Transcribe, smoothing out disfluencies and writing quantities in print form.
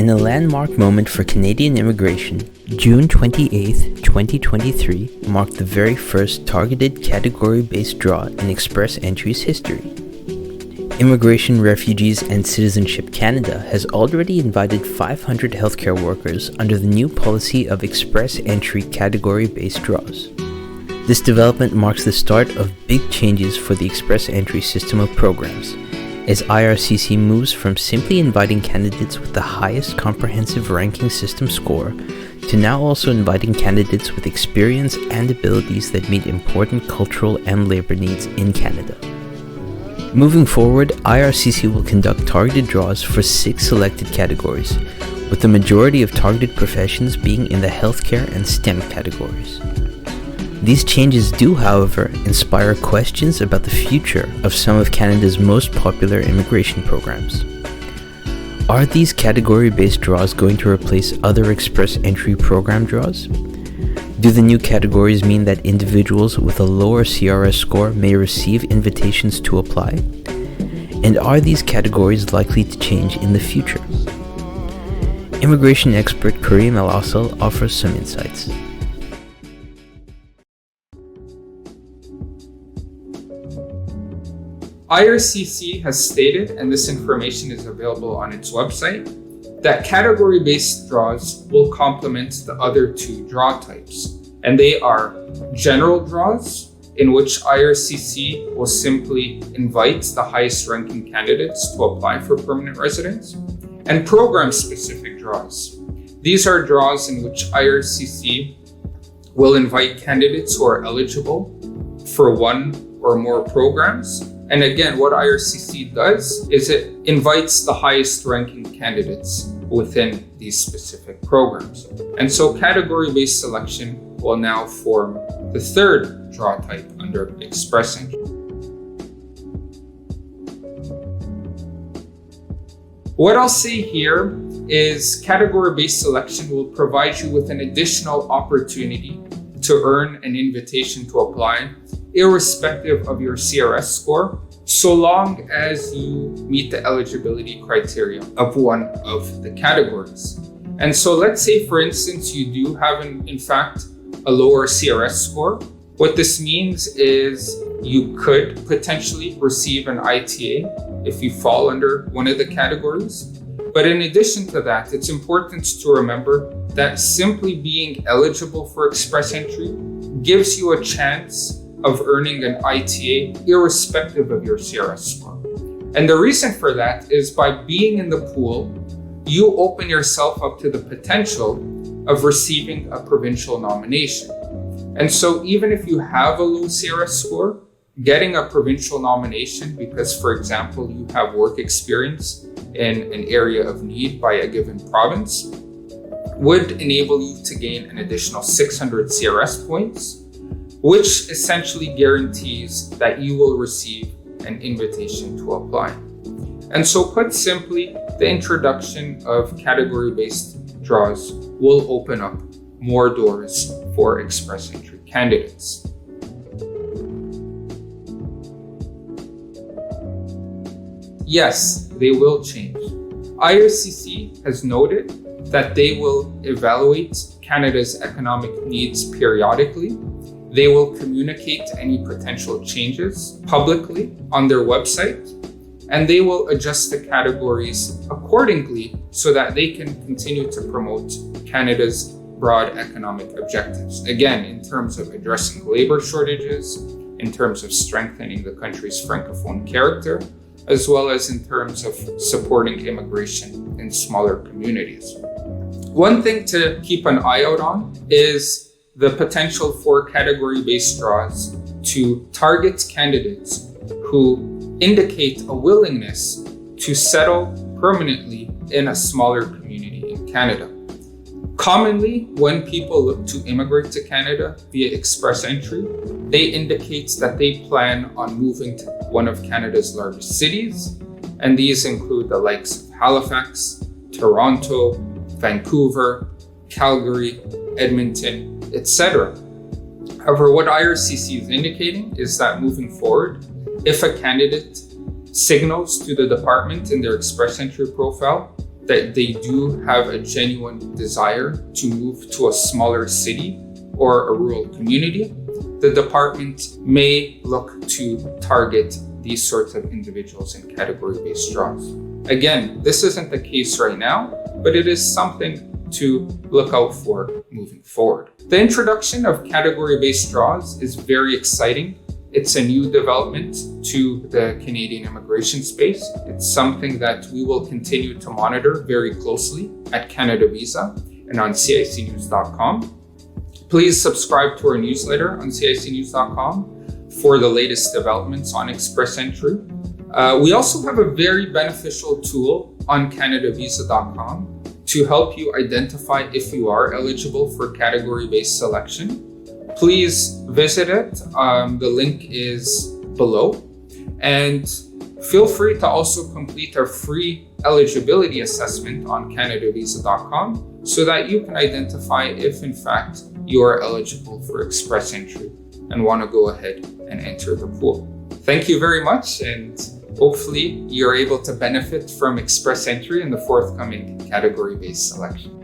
In a landmark moment for Canadian immigration, June 28, 2023 marked the very first targeted category-based draw in Express Entry's history. Immigration, Refugees and Citizenship Canada has already invited 500 healthcare workers under the new policy of Express Entry category-based draws. This development marks the start of big changes for the Express Entry system of programs, as IRCC moves from simply inviting candidates with the highest comprehensive ranking system score to now also inviting candidates with experience and abilities that meet important cultural and labor needs in Canada. Moving forward, IRCC will conduct targeted draws for 6 selected categories, with the majority of targeted professions being in the healthcare and STEM categories. These changes do, however, inspire questions about the future of some of Canada's most popular immigration programs. Are these category-based draws going to replace other Express Entry program draws? Do the new categories mean that individuals with a lower CRS score may receive invitations to apply? And are these categories likely to change in the future? Immigration expert Karim El-Assal offers some insights. IRCC has stated, and this information is available on its website, that category-based draws will complement the other 2 draw types. And they are general draws, in which IRCC will simply invite the highest ranking candidates to apply for permanent residence, and program-specific draws. These are draws in which IRCC will invite candidates who are eligible for 1 or more programs. And again, what IRCC does is it invites the highest ranking candidates within these specific programs. And so category-based selection will now form the 3rd draw type under Express Entry. What I'll say here is category-based selection will provide you with an additional opportunity to earn an invitation to apply, irrespective of your CRS score, so long as you meet the eligibility criteria of one of the categories. And so let's say, for instance, you do have, in fact, a lower CRS score. What this means is you could potentially receive an ITA if you fall under one of the categories. But in addition to that, it's important to remember that simply being eligible for Express Entry gives you a chance of earning an ITA irrespective of your CRS score. And the reason for that is by being in the pool, you open yourself up to the potential of receiving a provincial nomination. And so even if you have a low CRS score, getting a provincial nomination because, for example, you have work experience in an area of need by a given province would enable you to gain an additional 600 CRS points, which essentially guarantees that you will receive an invitation to apply. And so put simply, the introduction of category-based draws will open up more doors for Express Entry candidates. Yes, they will change. IRCC has noted that they will evaluate Canada's economic needs periodically. They will communicate any potential changes publicly on their website, and they will adjust the categories accordingly so that they can continue to promote Canada's broad economic objectives. Again, in terms of addressing labor shortages, in terms of strengthening the country's francophone character, as well as in terms of supporting immigration in smaller communities. One thing to keep an eye out on is the potential for category-based draws to target candidates who indicate a willingness to settle permanently in a smaller community in Canada. Commonly, when people look to immigrate to Canada via Express Entry, they indicate that they plan on moving to one of Canada's largest cities, and these include the likes of Halifax, Toronto, Vancouver, Calgary, Edmonton, etc. However, what IRCC is indicating is that moving forward, if a candidate signals to the department in their Express Entry profile that they do have a genuine desire to move to a smaller city or a rural community, the department may look to target these sorts of individuals in category-based draws. Again, this isn't the case right now, but it is something to look out for moving forward. The introduction of category-based draws is very exciting. It's a new development to the Canadian immigration space. It's something that we will continue to monitor very closely at Canada Visa and on CICnews.com. Please subscribe to our newsletter on CICnews.com for the latest developments on Express Entry. We also have a very beneficial tool on CanadaVisa.com to help you identify if you are eligible for category-based selection. Please visit it. The link is below. And feel free to also complete our free eligibility assessment on CanadaVisa.com so that you can identify if in fact you are eligible for Express Entry and want to go ahead and enter the pool. Thank you very much, and hopefully you're able to benefit from Express Entry in the forthcoming category-based selection.